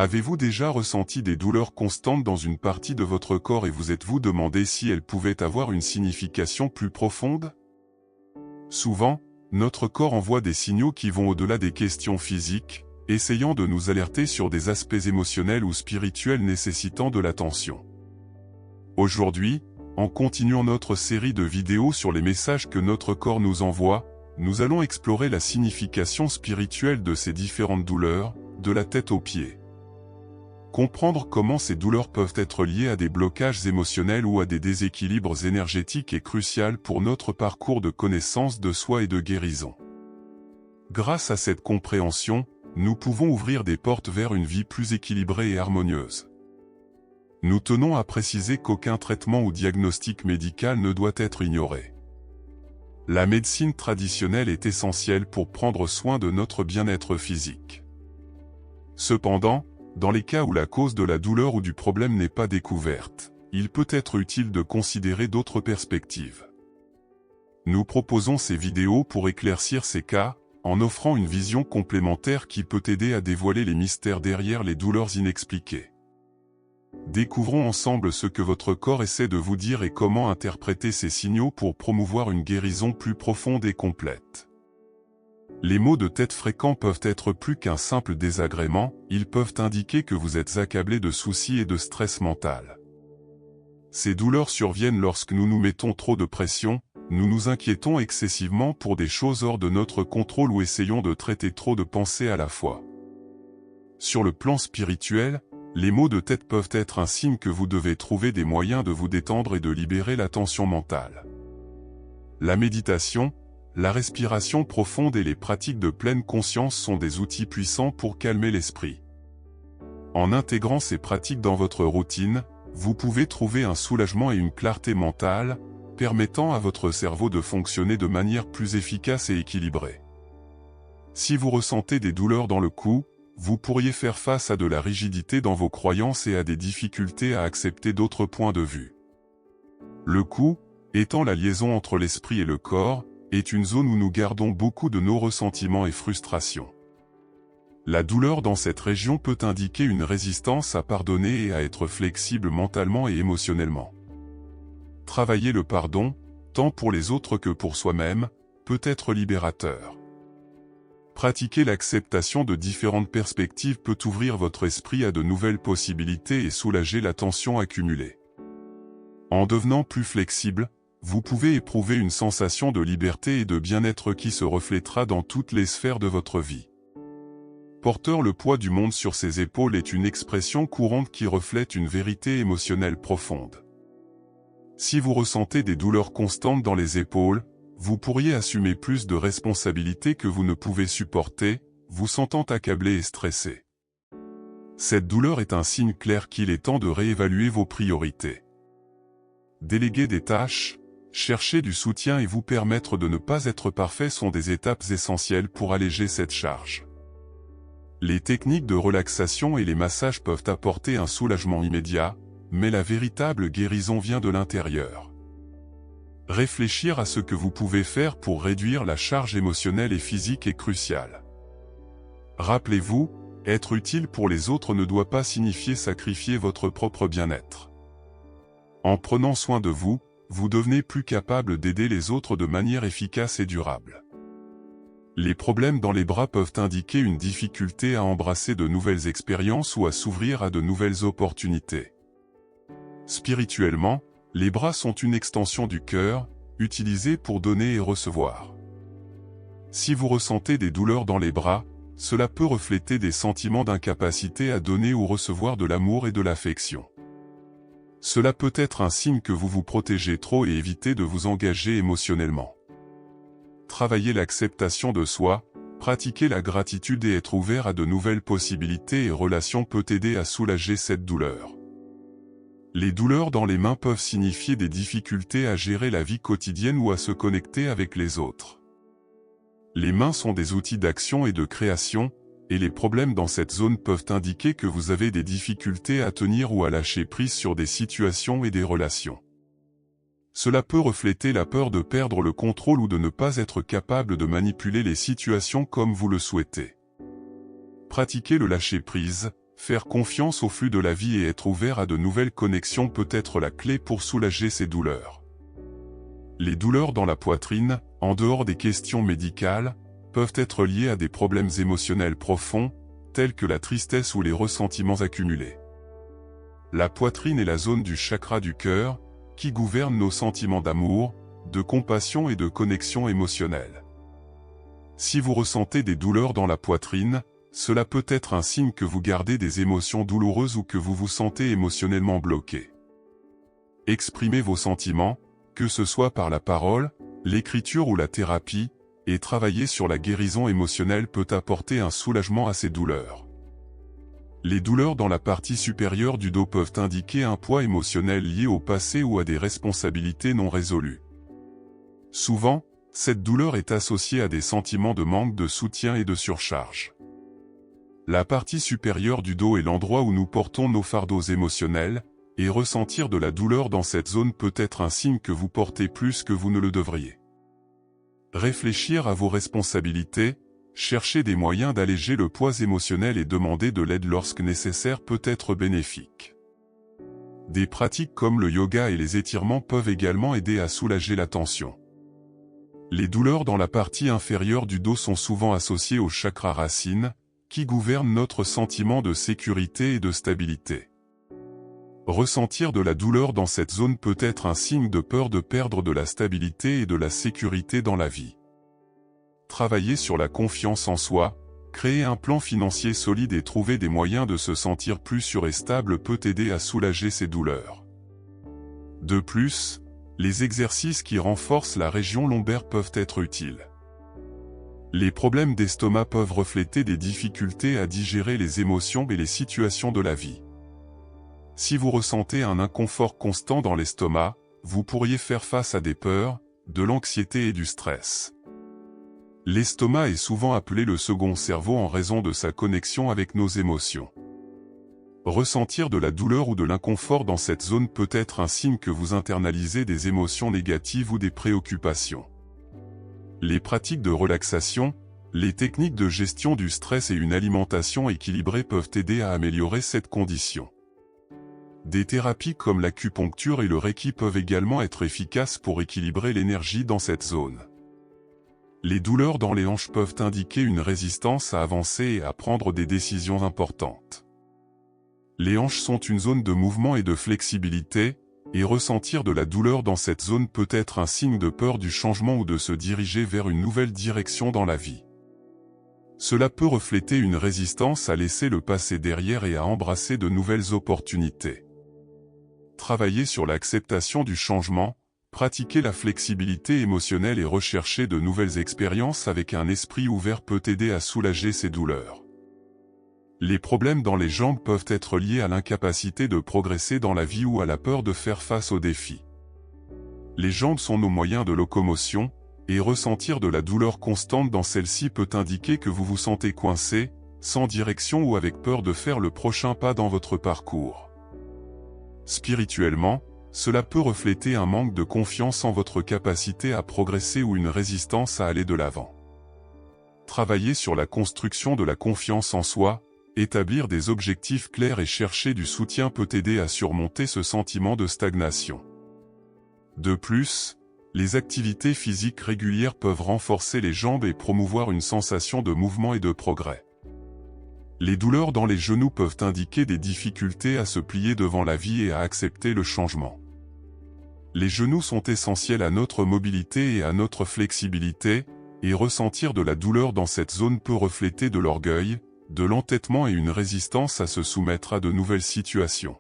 Avez-vous déjà ressenti des douleurs constantes dans une partie de votre corps et vous êtes-vous demandé si elles pouvaient avoir une signification plus profonde? Souvent, notre corps envoie des signaux qui vont au-delà des questions physiques, essayant de nous alerter sur des aspects émotionnels ou spirituels nécessitant de l'attention. Aujourd'hui, en continuant notre série de vidéos sur les messages que notre corps nous envoie, nous allons explorer la signification spirituelle de ces différentes douleurs, de la tête aux pieds. Comprendre comment ces douleurs peuvent être liées à des blocages émotionnels ou à des déséquilibres énergétiques est crucial pour notre parcours de connaissance de soi et de guérison. Grâce à cette compréhension, nous pouvons ouvrir des portes vers une vie plus équilibrée et harmonieuse. Nous tenons à préciser qu'aucun traitement ou diagnostic médical ne doit être ignoré. La médecine traditionnelle est essentielle pour prendre soin de notre bien-être physique. Cependant, dans les cas où la cause de la douleur ou du problème n'est pas découverte, il peut être utile de considérer d'autres perspectives. Nous proposons ces vidéos pour éclaircir ces cas, en offrant une vision complémentaire qui peut aider à dévoiler les mystères derrière les douleurs inexpliquées. Découvrons ensemble ce que votre corps essaie de vous dire et comment interpréter ces signaux pour promouvoir une guérison plus profonde et complète. Les maux de tête fréquents peuvent être plus qu'un simple désagrément, ils peuvent indiquer que vous êtes accablé de soucis et de stress mental. Ces douleurs surviennent lorsque nous nous mettons trop de pression, nous nous inquiétons excessivement pour des choses hors de notre contrôle ou essayons de traiter trop de pensées à la fois. Sur le plan spirituel, les maux de tête peuvent être un signe que vous devez trouver des moyens de vous détendre et de libérer la tension mentale. La méditation, la respiration profonde et les pratiques de pleine conscience sont des outils puissants pour calmer l'esprit. En intégrant ces pratiques dans votre routine, vous pouvez trouver un soulagement et une clarté mentale, permettant à votre cerveau de fonctionner de manière plus efficace et équilibrée. Si vous ressentez des douleurs dans le cou, vous pourriez faire face à de la rigidité dans vos croyances et à des difficultés à accepter d'autres points de vue. Le cou, étant la liaison entre l'esprit et le corps, est une zone où nous gardons beaucoup de nos ressentiments et frustrations. La douleur dans cette région peut indiquer une résistance à pardonner et à être flexible mentalement et émotionnellement. Travailler le pardon, tant pour les autres que pour soi-même, peut être libérateur. Pratiquer l'acceptation de différentes perspectives peut ouvrir votre esprit à de nouvelles possibilités et soulager la tension accumulée. En devenant plus flexible, vous pouvez éprouver une sensation de liberté et de bien-être qui se reflètera dans toutes les sphères de votre vie. Porteur le poids du monde sur ses épaules est une expression courante qui reflète une vérité émotionnelle profonde. Si vous ressentez des douleurs constantes dans les épaules, vous pourriez assumer plus de responsabilités que vous ne pouvez supporter, vous sentant accablé et stressé. Cette douleur est un signe clair qu'il est temps de réévaluer vos priorités. Déléguer des tâches, chercher du soutien et vous permettre de ne pas être parfait sont des étapes essentielles pour alléger cette charge. Les techniques de relaxation et les massages peuvent apporter un soulagement immédiat, mais la véritable guérison vient de l'intérieur. Réfléchir à ce que vous pouvez faire pour réduire la charge émotionnelle et physique est crucial. Rappelez-vous, être utile pour les autres ne doit pas signifier sacrifier votre propre bien-être. En prenant soin de vous, vous devenez plus capable d'aider les autres de manière efficace et durable. Les problèmes dans les bras peuvent indiquer une difficulté à embrasser de nouvelles expériences ou à s'ouvrir à de nouvelles opportunités. Spirituellement, les bras sont une extension du cœur, utilisée pour donner et recevoir. Si vous ressentez des douleurs dans les bras, cela peut refléter des sentiments d'incapacité à donner ou recevoir de l'amour et de l'affection. Cela peut être un signe que vous vous protégez trop et évitez de vous engager émotionnellement. Travailler l'acceptation de soi, pratiquer la gratitude et être ouvert à de nouvelles possibilités et relations peut aider à soulager cette douleur. Les douleurs dans les mains peuvent signifier des difficultés à gérer la vie quotidienne ou à se connecter avec les autres. Les mains sont des outils d'action et de création, et les problèmes dans cette zone peuvent indiquer que vous avez des difficultés à tenir ou à lâcher prise sur des situations et des relations. Cela peut refléter la peur de perdre le contrôle ou de ne pas être capable de manipuler les situations comme vous le souhaitez. Pratiquer le lâcher-prise, Faire confiance au flux de la vie et être ouvert à de nouvelles connexions peut être la clé pour soulager ces douleurs. Les douleurs dans la poitrine, en dehors des questions médicales, peuvent être liées à des problèmes émotionnels profonds, tels que la tristesse ou les ressentiments accumulés. La poitrine est la zone du chakra du cœur, qui gouverne nos sentiments d'amour, de compassion et de connexion émotionnelle. Si vous ressentez des douleurs dans la poitrine, cela peut être un signe que vous gardez des émotions douloureuses ou que vous vous sentez émotionnellement bloqué. Exprimez vos sentiments, que ce soit par la parole, l'écriture ou la thérapie, et travailler sur la guérison émotionnelle peut apporter un soulagement à ces douleurs. Les douleurs dans la partie supérieure du dos peuvent indiquer un poids émotionnel lié au passé ou à des responsabilités non résolues. Souvent, cette douleur est associée à des sentiments de manque de soutien et de surcharge. La partie supérieure du dos est l'endroit où nous portons nos fardeaux émotionnels, et ressentir de la douleur dans cette zone peut être un signe que vous portez plus que vous ne le devriez. Réfléchir à vos responsabilités, chercher des moyens d'alléger le poids émotionnel et demander de l'aide lorsque nécessaire peut être bénéfique. Des pratiques comme le yoga et les étirements peuvent également aider à soulager la tension. Les douleurs dans la partie inférieure du dos sont souvent associées au chakra racine, qui gouverne notre sentiment de sécurité et de stabilité. Ressentir de la douleur dans cette zone peut être un signe de peur de perdre de la stabilité et de la sécurité dans la vie. Travailler sur la confiance en soi, créer un plan financier solide et trouver des moyens de se sentir plus sûr et stable peut aider à soulager ces douleurs. De plus, les exercices qui renforcent la région lombaire peuvent être utiles. Les problèmes d'estomac peuvent refléter des difficultés à digérer les émotions et les situations de la vie. Si vous ressentez un inconfort constant dans l'estomac, vous pourriez faire face à des peurs, de l'anxiété et du stress. L'estomac est souvent appelé le second cerveau en raison de sa connexion avec nos émotions. Ressentir de la douleur ou de l'inconfort dans cette zone peut être un signe que vous internalisez des émotions négatives ou des préoccupations. Les pratiques de relaxation, les techniques de gestion du stress et une alimentation équilibrée peuvent aider à améliorer cette condition. Des thérapies comme l'acupuncture et le reiki peuvent également être efficaces pour équilibrer l'énergie dans cette zone. Les douleurs dans les hanches peuvent indiquer une résistance à avancer et à prendre des décisions importantes. Les hanches sont une zone de mouvement et de flexibilité, et ressentir de la douleur dans cette zone peut être un signe de peur du changement ou de se diriger vers une nouvelle direction dans la vie. Cela peut refléter une résistance à laisser le passé derrière et à embrasser de nouvelles opportunités. Travailler sur l'acceptation du changement, pratiquer la flexibilité émotionnelle et rechercher de nouvelles expériences avec un esprit ouvert peut aider à soulager ces douleurs. Les problèmes dans les jambes peuvent être liés à l'incapacité de progresser dans la vie ou à la peur de faire face aux défis. Les jambes sont nos moyens de locomotion, et ressentir de la douleur constante dans celle-ci peut indiquer que vous vous sentez coincé, sans direction ou avec peur de faire le prochain pas dans votre parcours. Spirituellement, cela peut refléter un manque de confiance en votre capacité à progresser ou une résistance à aller de l'avant. Travailler sur la construction de la confiance en soi, établir des objectifs clairs et chercher du soutien peut aider à surmonter ce sentiment de stagnation. De plus, les activités physiques régulières peuvent renforcer les jambes et promouvoir une sensation de mouvement et de progrès. Les douleurs dans les genoux peuvent indiquer des difficultés à se plier devant la vie et à accepter le changement. Les genoux sont essentiels à notre mobilité et à notre flexibilité, et ressentir de la douleur dans cette zone peut refléter de l'orgueil, de l'entêtement et une résistance à se soumettre à de nouvelles situations.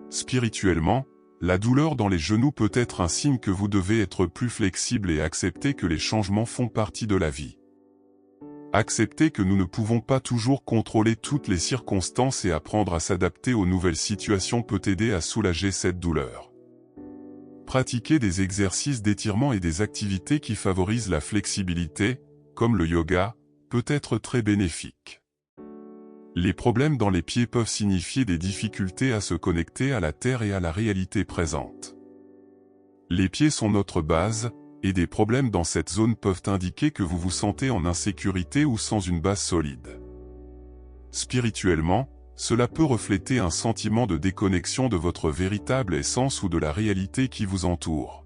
Spirituellement, la douleur dans les genoux peut être un signe que vous devez être plus flexible et accepter que les changements font partie de la vie. Accepter que nous ne pouvons pas toujours contrôler toutes les circonstances et apprendre à s'adapter aux nouvelles situations peut aider à soulager cette douleur. Pratiquer des exercices d'étirement et des activités qui favorisent la flexibilité, comme le yoga, peut être très bénéfique. Les problèmes dans les pieds peuvent signifier des difficultés à se connecter à la terre et à la réalité présente. Les pieds sont notre base, et des problèmes dans cette zone peuvent indiquer que vous vous sentez en insécurité ou sans une base solide. Spirituellement, Cela peut refléter un sentiment de déconnexion de votre véritable essence ou de la réalité qui vous entoure.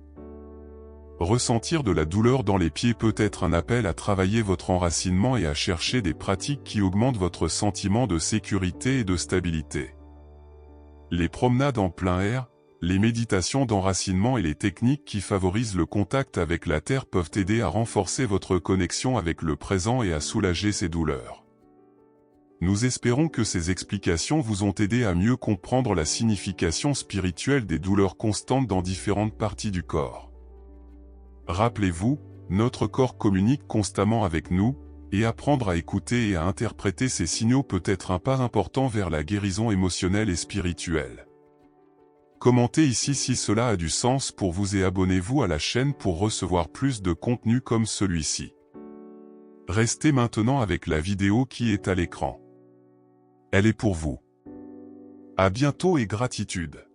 Ressentir de la douleur dans les pieds peut être un appel à travailler votre enracinement et à chercher des pratiques qui augmentent votre sentiment de sécurité et de stabilité. Les promenades en plein air, les méditations d'enracinement et les techniques qui favorisent le contact avec la terre peuvent aider à renforcer votre connexion avec le présent et à soulager ces douleurs. Nous espérons que ces explications vous ont aidé à mieux comprendre la signification spirituelle des douleurs constantes dans différentes parties du corps. Rappelez-vous, notre corps communique constamment avec nous, et apprendre à écouter et à interpréter ces signaux peut être un pas important vers la guérison émotionnelle et spirituelle. Commentez ici si cela a du sens pour vous et abonnez-vous à la chaîne pour recevoir plus de contenu comme celui-ci. Restez maintenant avec la vidéo qui est à l'écran. Elle est pour vous. À bientôt et gratitude.